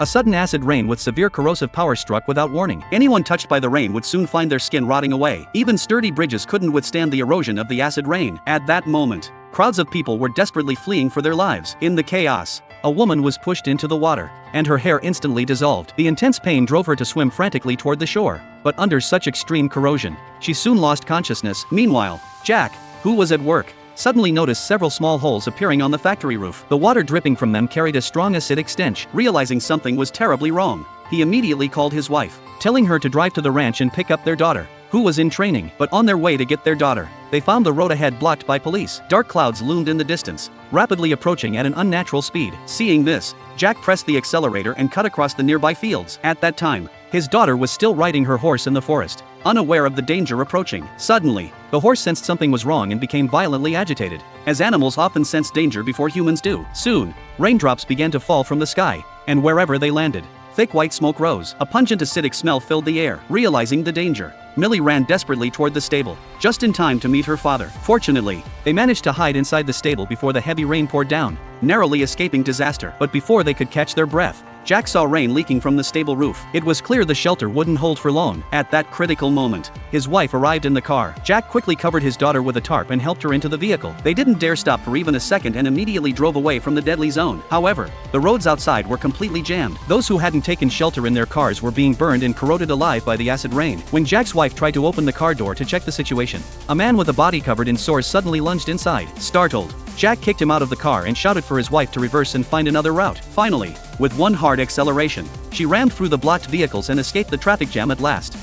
A sudden acid rain with severe corrosive power struck without warning. Anyone touched by the rain would soon find their skin rotting away. Even sturdy bridges couldn't withstand the erosion of the acid rain. At that moment, crowds of people were desperately fleeing for their lives. In the chaos, a woman was pushed into the water, and her hair instantly dissolved. The intense pain drove her to swim frantically toward the shore, but under such extreme corrosion, she soon lost consciousness. Meanwhile, Jack, who was at work, suddenly noticed several small holes appearing on the factory roof. The water dripping from them carried a strong acidic stench. Realizing something was terribly wrong, he immediately called his wife, telling her to drive to the ranch and pick up their daughter, who was in training. But on their way to get their daughter, they found the road ahead blocked by police. Dark clouds loomed in the distance, rapidly approaching at an unnatural speed. Seeing this, Jack pressed the accelerator and cut across the nearby fields. At that time, his daughter was still riding her horse in the forest, unaware of the danger approaching. Suddenly, the horse sensed something was wrong and became violently agitated, as animals often sense danger before humans do. Soon, raindrops began to fall from the sky, and wherever they landed, thick white smoke rose. A pungent acidic smell filled the air. Realizing the danger, Millie ran desperately toward the stable, just in time to meet her father. Fortunately, they managed to hide inside the stable before the heavy rain poured down, narrowly escaping disaster. But before they could catch their breath, Jack saw rain leaking from the stable roof. It was clear the shelter wouldn't hold for long. At that critical moment, his wife arrived in the car. Jack quickly covered his daughter with a tarp and helped her into the vehicle. They didn't dare stop for even a second and immediately drove away from the deadly zone. However, the roads outside were completely jammed. Those who hadn't taken shelter in their cars were being burned and corroded alive by the acid rain. When Jack's wife tried to open the car door to check the situation, a man with a body covered in sores suddenly lunged inside. Startled, Jack kicked him out of the car and shouted for his wife to reverse and find another route. Finally, with one hard acceleration, she rammed through the blocked vehicles and escaped the traffic jam at last.